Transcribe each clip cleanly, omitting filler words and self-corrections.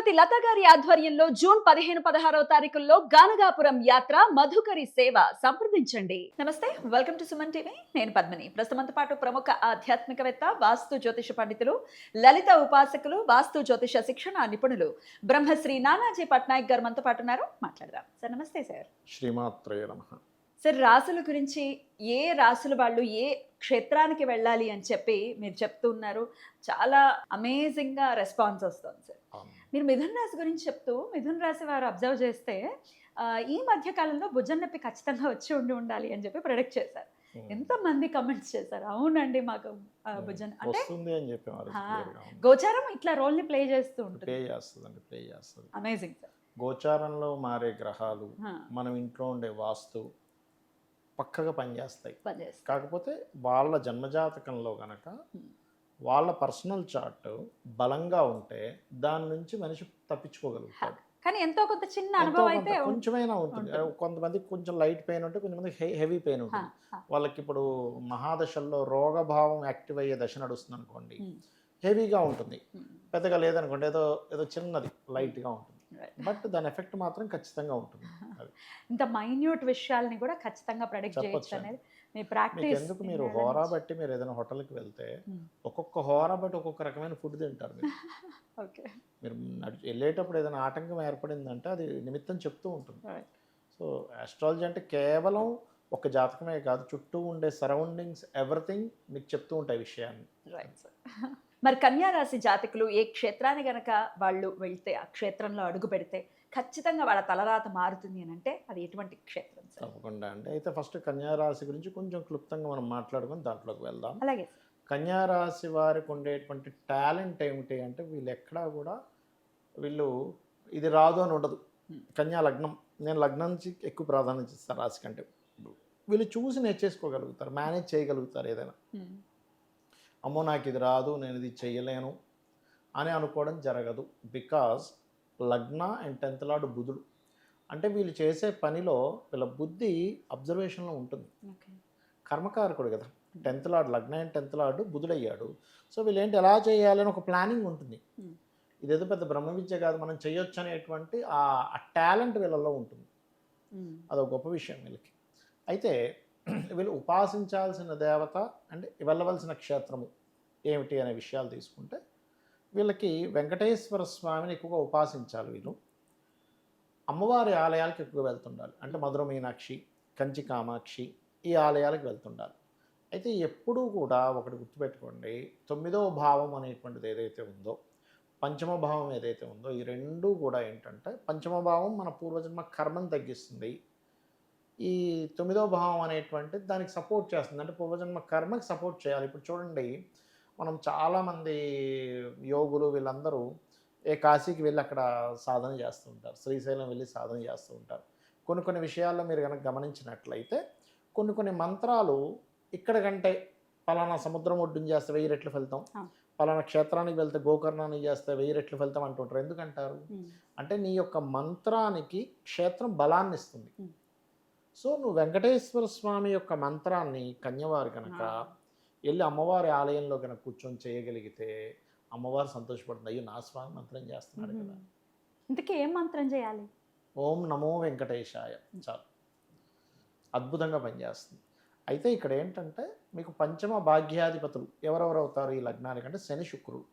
శ్రీమతి లత గారి ఆధ్వర్యంలో జూన్ 15-16 తారీఖుల్లో గానగాపురం యాత్ర మధుకరి సేవ సంప్రదించండి. నమస్తే, వెల్కమ్ టు సుమన్ టీవీ. నేను పద్మిని. ప్రస్తుతంతో పాటు ప్రముఖ ఆధ్యాత్మికవేత్త, వాస్తు జ్యోతిష పండితులు, లలిత ఉపాసకులు, వాస్తు జ్యోతిష శిక్షణ నిపుణులు బ్రహ్మశ్రీ నానాజీ పట్నాయక్ గారు మనతో పాటు ఉన్నారు. మాట్లాడదాం సార్. నమస్తే సార్. శ్రీమాత్రే నమః. సార్, రాసుల గురించి ఏ రాసుల వాళ్ళు ఏ క్షేత్రానికి వెళ్ళాలి అని చెప్పి మీరు చెప్తూ ఉన్నారు. చాలా అమేజింగ్గా రెస్పాన్స్ వస్తుంది సార్. మీరు మిథున రాశి గురించి చెప్తూ, మిథున రాశి వారు అబ్జర్వ్ చేస్తే ఈ మధ్య కాలంలో భుజం నొప్పి ఖచ్చితంగా వచ్చి ఉండాలి అని చెప్పి ప్రెడిక్ట్ చేశారు. ఎంతమంది కమెంట్స్ చేశారు, అవునండి మాకు భుజం అంటే గోచారం ఇట్లా రోల్ ని ప్లే చేస్తూ ఉంటుంది. Amazing sir. గోచారంలో మారే గ్రహాలు మనం ఇంట్లో ఉండే వాస్తు పక్కగా పనిచేస్తాయి. కాకపోతే వాళ్ళ జన్మజాతకంలో గనక వాళ్ళ పర్సనల్ చార్ట్ బలంగా ఉంటే దాని నుంచి మనిషి తప్పించుకోగలుగుతాడు. కానీ ఎంతో కొంత చిన్న అనుభవం అయితే కొంచెమైనా ఉంటుంది. కొంతమందికి కొంచెం లైట్ పెయిన్ ఉంటుంది, కొంతమందికి హెవీ పెయిన్ ఉంటుంది. వాళ్ళకి ఇప్పుడు మహాదశల్లో రోగభావం యాక్టివ్ అయ్యే దశ నడుస్తుంది అనుకోండి, హెవీగా ఉంటుంది. పెద్దగా లేదనుకోండి, ఏదో ఏదో చిన్నది లైట్గా ఉంటుంది. బట్ దాని ఎఫెక్ట్ మాత్రం ఖచ్చితంగా ఉంటుంది. ఇంత మైన్యూట్ విషయాల్ని కూడా ఖచ్చితంగా ప్రెడిక్ట్ చేయొచ్చు అనేది మీ ప్రాక్టీస్. ఎందుకు మీరు హోరా బట్టి మీరు ఏదైనా హోటల్కి వెళ్తే ఒక్కొక్క హోరా బట్టి ఒక్కొక్క రకమైన ఫుడ్ తింటారు మీరు. మీరు వెళ్ళేటప్పుడు ఏదైనా ఆటంకం ఏర్పడిందంటే అది నిమిత్తం చెప్తూ ఉంటుంది. సో ఆస్ట్రాలజీ అంటే కేవలం ఒక జాతకమే కాదు, చుట్టూ ఉండే సరౌండింగ్స్ ఎవ్రీథింగ్ మీకు చెప్తూ ఉంటాయి విషయాన్ని. Right sir. మరి కన్యా రాశి జాతకులు ఏ క్షేత్రాన్ని గనక వాళ్ళు వెళ్తే, ఆ క్షేత్రంలో అడుగు పెడితే ఖచ్చితంగా వాళ్ళ తలరాత మారుతుంది అని అంటే అది ఎటువంటి క్షేత్రం సార్? తప్పకుండా అండి. అయితే ఫస్ట్ కన్యా రాశి గురించి కొంచెం క్లుప్తంగా మనం మాట్లాడుకొని దాంట్లోకి వెళ్దాం. అలాగే. కన్యా రాశి వారికి ఉండేటువంటి టాలెంట్ ఏమిటి అంటే వీళ్ళు ఎక్కడా కూడా వీళ్ళు ఇది రాదు అని ఉండదు. కన్యా లగ్నం, నేను లగ్నం నుంచి ఎక్కువ ప్రాధాన్యత ఇస్తాను రాశి కంటే. వీళ్ళు చూసి నేర్చేసుకోగలుగుతారు, మేనేజ్ చేయగలుగుతారు. ఏదైనా అమ్మో నాకు ఇది రాదు, నేను ఇది చెయ్యలేను అని అనుకోవడం జరగదు. బికాజ్ లగ్న అండ్ 10th లార్డ్ బుధుడు. అంటే వీళ్ళు చేసే పనిలో వీళ్ళ బుద్ధి అబ్జర్వేషన్లో ఉంటుంది. కర్మకారకుడు కదా 10th లార్డ్, లగ్న అండ్ 10th లార్డ్ బుధుడయ్యాడు. సో వీళ్ళు ఏంటి ఎలా చేయాలని ఒక ప్లానింగ్ ఉంటుంది. ఇదేదో పెద్ద బ్రహ్మ విద్య కాదు, మనం చేయొచ్చు అనేటువంటి ఆ టాలెంట్ వీళ్ళలో ఉంటుంది. అదొక గొప్ప విషయం వీళ్ళకి. అయితే వీళ్ళు ఉపాసించాల్సిన దేవత అంటే వెళ్ళవలసిన క్షేత్రము ఏమిటి అనే విషయాలు తీసుకుంటే వీళ్ళకి వెంకటేశ్వర స్వామిని ఎక్కువగా ఉపాసించాలి. వీళ్ళు అమ్మవారి ఆలయాలకు ఎక్కువగా వెళ్తుండాలి. అంటే మధుర మీనాక్షి, కంచి కామాక్షి, ఈ ఆలయాలకు వెళ్తుండాలి. అయితే ఎప్పుడూ కూడా ఒకటి గుర్తుపెట్టుకోండి, 9వ భావం అనేటువంటిది ఏదైతే ఉందో, పంచమ భావం ఏదైతే ఉందో, ఈ రెండూ కూడా ఏంటంటే, పంచమ భావం మన పూర్వజన్మ కర్మను తగ్గిస్తుంది. ఈ 9వ భావం అనేటువంటి దానికి సపోర్ట్ చేస్తుంది. అంటే పూర్వజన్మ కర్మకి సపోర్ట్ చేయాలి. ఇప్పుడు చూడండి, మనం చాలామంది యోగులు వీళ్ళందరూ కాశీకి వెళ్ళి అక్కడ సాధన చేస్తూ ఉంటారు, శ్రీశైలం వెళ్ళి సాధన చేస్తూ ఉంటారు. కొన్ని విషయాల్లో మీరు కనుక గమనించినట్లయితే కొన్ని మంత్రాలు ఇక్కడ కంటే పలానా సముద్రం ఒడ్డుని చేస్తే 1000 రెట్లు ఫలితం, పలానా క్షేత్రానికి వెళ్తే గోకర్ణానికి చేస్తే 1000 రెట్లు ఫలితం అంటుంటారు. ఎందుకంటారు అంటే నీ యొక్క మంత్రానికి క్షేత్రం బలాన్ని ఇస్తుంది. సో నువ్వు వెంకటేశ్వర స్వామి యొక్క మంత్రాన్ని కన్యవారు కనుక వెళ్ళి అమ్మవారి ఆలయంలో కనుక కూర్చొని చేయగలిగితే అమ్మవారు సంతోషపడుతుంది. అయ్యో నా స్వామి మంత్రం చేస్తున్నాడు కదా. ఇంతకీ ఏం మంత్రం చేయాలి? ఓం నమో వెంకటేశాయ. చాలు, అద్భుతంగా పనిచేస్తుంది. అయితే ఇక్కడ ఏంటంటే మీకు పంచమ భాగ్యాధిపతులు ఎవరెవరు అవుతారు ఈ లగ్నానికంటే శని, శుక్రుడు.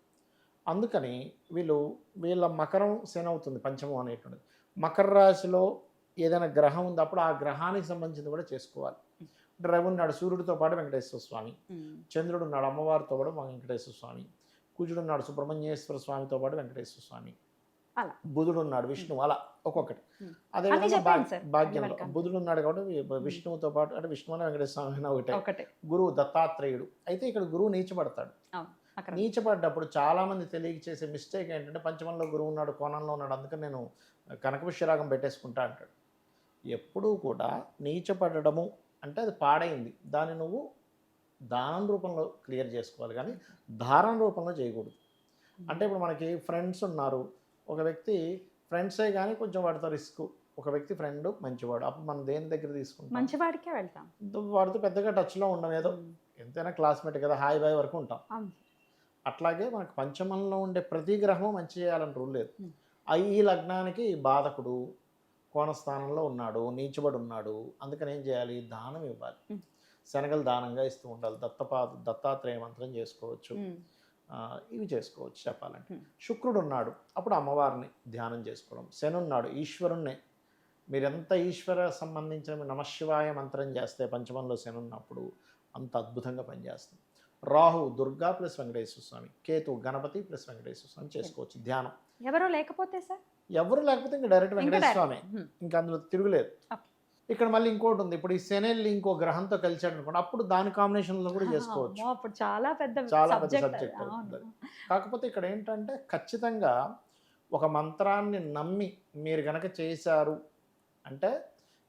అందుకని వీళ్ళ మకరం శని అవుతుంది, పంచమం అనేటువంటిది. మకర రాశిలో ఏదైనా గ్రహం ఉంది, అప్పుడు ఆ గ్రహానికి సంబంధించింది కూడా చేసుకోవాలి. రవి ఉన్నాడు సూర్యుడితో పాటు వెంకటేశ్వర స్వామి, చంద్రుడు ఉన్నాడు అమ్మవారితో పాటు వెంకటేశ్వర స్వామి, కుజుడు ఉన్నాడు సుబ్రహ్మణ్యేశ్వర స్వామితో పాటు వెంకటేశ్వర స్వామి, బుధుడు ఉన్నాడు విష్ణువు, అలా ఒక్కొక్కటి. అదేవిధంగా భాగ్యంలో బుధుడు ఉన్నాడు కాబట్టి విష్ణువుతో పాటు, అంటే విష్ణువు అనే వెంకటేశ్వర స్వామి ఒకటే. గురువు దత్తాత్రేయుడు. అయితే ఇక్కడ గురువు నీచపడతాడు. నీచపడ్డప్పుడు చాలామంది తెలియక చేసే మిస్టేక్ ఏంటంటే, పంచమంలో గురువు ఉన్నాడు, కోణంలో ఉన్నాడు, అందుకని నేను కనకపుష్యరాగం పెట్టేసుకుంటా అంటాడు. ఎప్పుడూ కూడా నీచపడము అంటే అది పాడైంది, దాన్ని నువ్వు దానం రూపంలో క్లియర్ చేసుకోవాలి, కానీ ధారణ రూపంలో చేయకూడదు. అంటే ఇప్పుడు మనకి ఫ్రెండ్స్ ఉన్నారు, ఒక వ్యక్తి ఫ్రెండ్సే కానీ కొంచెం వాడితో రిస్క్, ఒక వ్యక్తి ఫ్రెండ్ మంచివాడు, అప్పుడు మనం దేని దగ్గర తీసుకుంటాం? మంచివాడికే వెళ్తాం. వాడితో పెద్దగా టచ్లో ఉండం, ఏదో ఎంతైనా క్లాస్మేట్ కదా, హాయ్ బాయ్ వరకు ఉంటాం. అట్లాగే మనకు పంచమంలో ఉండే ప్రతి గ్రహము మంచి చేయాలని రూల్ లేదు. ఈ లగ్నానికి బాధకుడు కోణస్థానంలో ఉన్నాడు, నీచబడి ఉన్నాడు, అందుకని ఏం చేయాలి? దానం ఇవ్వాలి. శనగలు దానంగా ఇస్తూ ఉండాలి. దత్తాత్రేయ మంత్రం చేసుకోవచ్చు, ఇవి చేసుకోవచ్చు చెప్పాలంటే. శుక్రుడు ఉన్నాడు, అప్పుడు అమ్మవారిని ధ్యానం చేసుకోవడం. శని ఉన్నాడు, ఈశ్వరుణ్ణి మీరు ఎంత ఈశ్వర సంబంధించిన నమశివాయ మంత్రం చేస్తే పంచమంలో శని ఉన్నప్పుడు అంత అద్భుతంగా పనిచేస్తుంది. రాహు దుర్గా ప్లస్ వెంకటేశ్వర స్వామి, కేతు గణపతి ప్లస్ వెంకటేశ్వర స్వామి చేసుకోవచ్చు ధ్యానం. ఎవరో లేకపోతే సార్, ఎవరు లేకపోతే ఇంకా డైరెక్ట్ వెంకటేశ్వర స్వామి, ఇంకా అందులో తిరుగులేదు. ఇక్కడ మళ్ళీ ఇంకోటి ఉంది, ఇప్పుడు ఈ శని ఇంకో గ్రహంతో కలిసాడు అనుకోండి, అప్పుడు దాని కాంబినేషన్లో కూడా చేసుకోవచ్చు. అప్పుడు చాలా పెద్ద సబ్జెక్ట్ అవుతుంది. కాకపోతే ఇక్కడ ఏంటంటే ఖచ్చితంగా ఒక మంత్రాన్ని నమ్మి మీరు గనక చేశారు అంటే,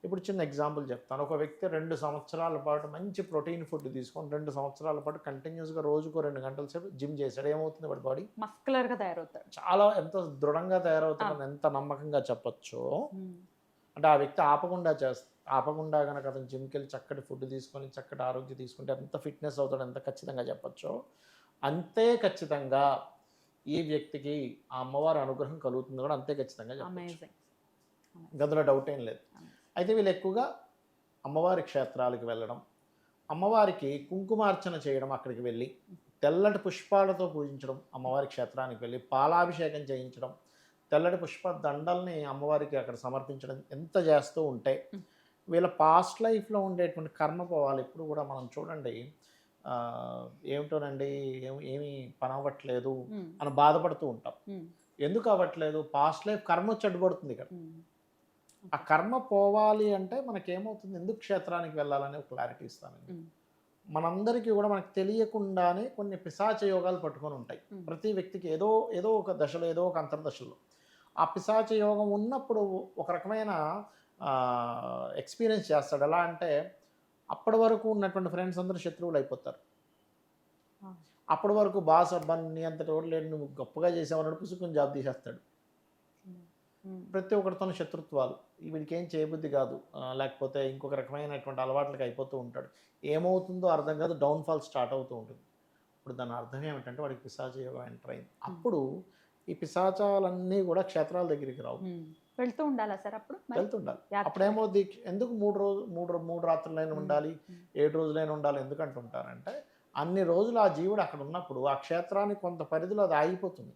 ఇప్పుడు చిన్న ఎగ్జాంపుల్ చెప్తాను. ఒక వ్యక్తి 2 సంవత్సరాల పాటు మంచి ప్రోటీన్ ఫుడ్ తీసుకొని 2 సంవత్సరాల పాటు కంటిన్యూస్గా రోజుకో 2 గంటల సేపు జిమ్ చేశాడు, ఏమవుతుంది వాడి బాడీ? మస్కులర్గా తయారవుతాడు, చాలా ఎంత దృఢంగా తయారవుతాడని ఎంత నమ్మకంగా చెప్పొచ్చో. అంటే ఆ వ్యక్తి ఆపకుండా కనుక అతను జిమ్కి వెళ్ళి చక్కటి ఫుడ్ తీసుకొని చక్కటి ఆరోగ్యం తీసుకుంటే ఎంత ఫిట్నెస్ అవుతాడో ఎంత ఖచ్చితంగా చెప్పొచ్చో, అంతే ఖచ్చితంగా ఈ వ్యక్తికి ఆ అమ్మవారి అనుగ్రహం కలుగుతుంది కూడా అంతే ఖచ్చితంగా చెప్పచ్చు. గదిలో డౌట్ ఏం లేదు. అయితే వీళ్ళు ఎక్కువగా అమ్మవారి క్షేత్రాలకు వెళ్ళడం, అమ్మవారికి కుంకుమార్చన చేయడం, అక్కడికి వెళ్ళి తెల్లటి పుష్పాలతో పూజించడం, అమ్మవారి క్షేత్రానికి వెళ్ళి పాలాభిషేకం చేయించడం, తెల్లటి పుష్ప దండల్ని అమ్మవారికి అక్కడ సమర్పించడం ఎంత చేస్తూ ఉంటే వీళ్ళ పాస్ట్ లైఫ్లో ఉండేటువంటి కర్మ పోవాలి. ఇప్పుడు కూడా మనం చూడండి, ఏమిటోనండి ఏమీ పని అవ్వట్లేదు అని బాధపడుతూ ఉంటాం. ఎందుకు అవ్వట్లేదు? పాస్ట్ లైఫ్ కర్మ వచ్చి అడ్డుపడుతుంది ఇక్కడ. ఆ కర్మ పోవాలి అంటే మనకేమవుతుంది? ఎందుకు క్షేత్రానికి వెళ్ళాలనే ఒక క్లారిటీ ఇస్తానండి. మనందరికీ కూడా మనకు తెలియకుండానే కొన్ని పిశాచ యోగాలు పట్టుకొని ఉంటాయి. ప్రతి వ్యక్తికి ఏదో ఒక దశలో, ఏదో ఒక అంతర్దశలో ఆ పిశాచ యోగం ఉన్నప్పుడు ఒక రకమైన ఎక్స్పీరియన్స్ చేస్తాడు. ఎలా అంటే, అప్పటి వరకు ఉన్నటువంటి ఫ్రెండ్స్ అందరూ శత్రువులు అయిపోతారు. అప్పటి వరకు బాస్ అబ్బాయి అంతటి వాడు లేడు, నువ్వు గొప్పగా చేసావన్నాడు, పుసుకుని జాబ్ తీసేస్తాడు. ప్రతి ఒక్కరితో శత్రుత్వాలు, వీడికి ఏం చేయబుద్ధి కాదు, లేకపోతే ఇంకొక రకమైనటువంటి అలవాట్లకి అయిపోతూ ఉంటాడు. ఏమవుతుందో అర్థం కాదు, డౌన్ఫాల్ స్టార్ట్ అవుతూ ఉంటుంది. ఇప్పుడు దాని అర్థం ఏమిటంటే వాడికి పిశాచ యోగం ఎంటర్ అయింది. అప్పుడు ఈ పిశాచాలన్నీ కూడా క్షేత్రాల దగ్గరికి రావు, వెళ్తూ ఉండాలా సార్? అప్పుడు వెళ్తుండాలి. అప్పుడు ఏమవుద్ది? ఎందుకు 3 రాత్రులైనా ఉండాలి, 7 రోజులైనా ఉండాలి ఎందుకంటుంటారంటే, అన్ని రోజులు ఆ జీవుడు అక్కడ ఉన్నప్పుడు ఆ క్షేత్రానికి కొంత పరిధిలో అది ఆగిపోతుంది.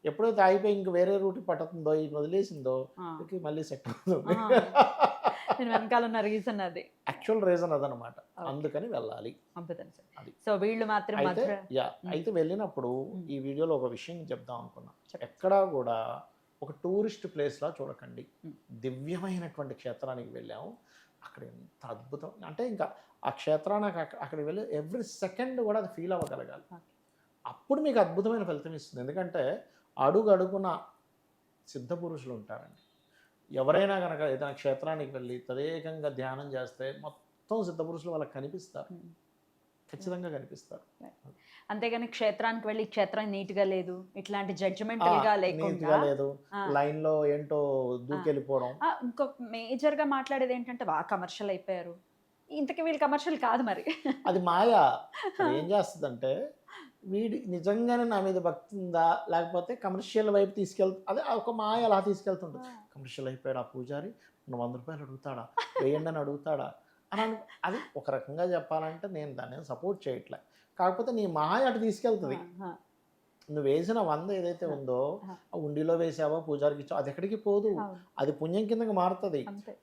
ఎప్పుడైతే ఆగిపోయి ఇంక వేరే రూట్ పట్టుతుందో, ఈ వదిలేసిందో మళ్ళీ సెట్ అవుతుంది. వెనకాల ఉన్న రీజన్ అది, యాక్చువల్ రీజన్ అదనమాట. అందుకని వెళ్ళాలి. సో వీళ్ళు మాత్రం అయితే వెళ్ళినప్పుడు ఈ వీడియోలో ఒక విషయం చెప్దాం అనుకున్నా. ఎక్కడా కూడా ఒక టూరిస్ట్ ప్లేస్లా చూడకండి. దివ్యమైనటువంటి క్షేత్రానికి వెళ్ళాము, అక్కడ ఎంత అద్భుతం అంటే, ఇంకా ఆ క్షేత్రానికి అక్కడికి వెళ్ళి ఎవ్రీ సెకండ్ కూడా అది ఫీల్ అవ్వగలగాలి. అప్పుడు మీకు అద్భుతమైన ఫలితం ఇస్తుంది. ఎందుకంటే అడుగడుగున సిద్ధ పురుషులు ఉంటారండి. ఎవరైనా కనుక ఏదైనా క్షేత్రానికి వెళ్ళి తదేకంగా ధ్యానం చేస్తే మొత్తం సిద్ధ పురుషులు వాళ్ళకి కనిపిస్తారు, ఖచ్చితంగా కనిపిస్తారు. అంతేగాని క్షేత్రానికి వెళ్ళి క్షేత్రం నీట్గా లేదు, ఇట్లాంటి జడ్జిమెంటల్గా లేకుండా లేదు, లైన్లో ఏంటో దూకెళ్ళిపోవడం. ఇంకొక మేజర్గా మాట్లాడేది ఏంటంటే బాగా కమర్షియల్ అయిపోయారు, ఇంతకీ వీళ్ళు కమర్షియల్ కాదు మరి. అది మాయా. ఏం చేస్తుందంటే, వీడి నిజంగానే నా మీద భక్తి ఉందా, లేకపోతే కమర్షియల్ వైపు అదే ఒక మాయ అలా తీసుకెళ్తుంటుంది. కమర్షియల్ అయిపోయాడు ఆ పూజారి, 100 రూపాయలు అడుగుతాడా, 1000 అని అడుగుతాడా అని అది ఒక రకంగా చెప్పాలంటే నేను దాన్ని సపోర్ట్ చేయట్లే. కాకపోతే నీ మాయ అటు తీసుకెళ్తుంది. నువ్వు వేసిన 100 ఏదైతే ఉందో, ఆ ఉండిలో వేసావో పూజారికి ఇచ్చావు, అది ఎక్కడికి పోదు, అది పుణ్యం కిందకి మారుతుంది.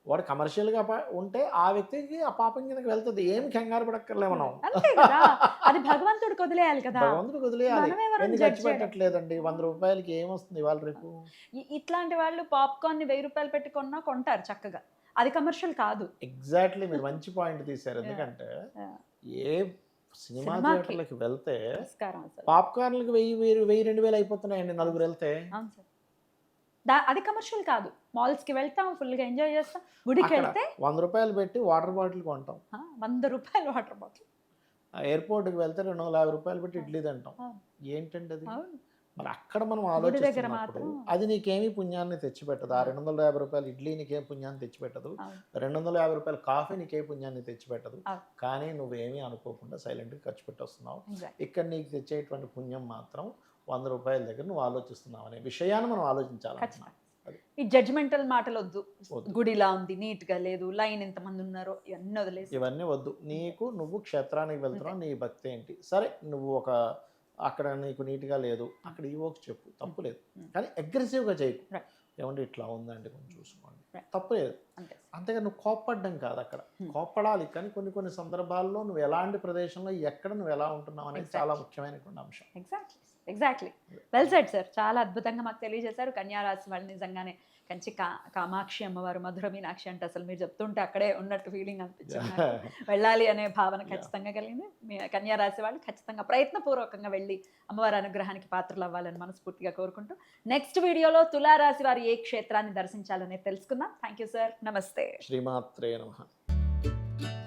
వాడు కమర్షియల్గా ఉంటే ఆ వ్యక్తికి ఆ పాపం కిందకి వెళ్తుంది. ఏం కంగారు పడక్కర్లే మనం. అది భగవంతుడికి వదిలేయాలి కదా, భగవంతుడికి వదిలేయాలి. ఎందుకు ఖర్చు పెట్టట్లేదండి? 100 రూపాయలకి ఏమొస్తుంది ఇవాళ రేపు? ఇట్లాంటి వాళ్ళు పాప్కార్న్ 1000 రూపాయలు పెట్టి కొన్నా కొంటారు చక్కగా, అది కమర్షియల్ కాదు. ఎగ్జాక్ట్లీ, మీరు మంచి పాయింట్ తీశారు. ఎందుకంటే ఏ సినిమా థియేటర్లకు వెళ్తే పాప్కార్న్లకు 1000-2000 అయిపోతున్నాయండి నలుగురు వెళ్తే. అది కమర్షియల్ కాదు. మాల్స్ కి వెళ్తాం, ఫుల్ గా ఎంజాయ్ చేస్తాం. గుడికి వెళ్తే 100 రూపాయలు పెట్టి వాటర్ బాటిల్ కొంటాం, 100 రూపాయలు వాటర్ బాటిల్. ఎయిర్పోర్ట్కి వెళ్తే 250 రూపాయలు పెట్టి ఇడ్లీ తింటాం. ఏంటండి అది? మరి అక్కడ మనం ఆలోచిస్తున్నప్పుడు అది నీకేమీ పుణ్యాన్ని తెచ్చిపెట్టదు. ఆ 250 రూపాయలు ఇడ్లీ నీకేం పుణ్యాన్ని తెచ్చిపెట్టదు, 250 రూపాయల కాఫీ నీకే పుణ్యాన్ని తెచ్చిపెట్టదు. కానీ నువ్వేమీ అనుకోకుండా సైలెంట్గా ఖర్చు పెట్టొస్తున్నావు. ఇక్కడ నీకు తెచ్చేటువంటి పుణ్యం మాత్రం రూపాయల దగ్గర నువ్వు ఆలోచిస్తున్నావు అనే విషయాన్ని మనం ఆలోచించాలి. ఖచ్చితంగా. ఈ జడ్జ్మెంటల్ మాటలు వద్దు. వద్దు. గుడి ఇలా ఉంది, నీట్ గా లేదు, లైన్ ఎంతమంది ఉన్నారో ఇవన్నీ వదిలేసి ఇవన్నీ వద్దు. నువ్వు క్షేత్రానికి వెళ్తున్నావు, నీ భక్తి ఏంటి, సరే నువ్వు అక్కడ నీకు నీట్గా లేదు, అక్కడ ఈవోకి చెప్పు, తప్పు లేదు. కానీ అగ్రెసివ్గా చేయకు. Right. ఏమంటే ఇట్లా ఉందండి కొంచెం చూసుకోండి, Right. తప్పు లేదు. అంతే. అంతేగా నువ్వు కోప్పడ్డం కాదు అక్కడ, కోప్పడాలి. కానీ కొన్ని సందర్భాల్లో నువ్వు ఎలాంటి ప్రదేశంలో ఎక్కడ నువ్వు ఎలా ఉంటున్నావు అనేది చాలా ముఖ్యమైనటువంటి అంశం. Exactly well said sir. చాలా అద్భుతంగా మాకు తెలియజేశారు. కన్యా రాశి వాళ్ళు నిజంగానే కంచి కామాక్షి అమ్మవారు, మధుర మీనాక్షి అంటే అసలు మీరు చెప్తుంటే అక్కడే ఉన్నట్టు ఫీలింగ్ అనిపించింది నాకు. వెళ్ళాలి అనే భావన ఖచ్చితంగా కలిగింది. మీ కన్యా రాశి వాళ్ళు ఖచ్చితంగా ప్రయత్నపూర్వకంగా వెళ్ళి అమ్మవారి అనుగ్రహానికి పాత్రలు అవ్వాలని మనస్ఫూర్తిగా కోరుకుంటూ నెక్స్ట్ వీడియోలో తులారాశి వారు ఏ క్షేత్రాన్ని దర్శించాలనేది తెలుసుకుందాం. Thank you sir. నమస్తే. శ్రీమాత్రే నమః.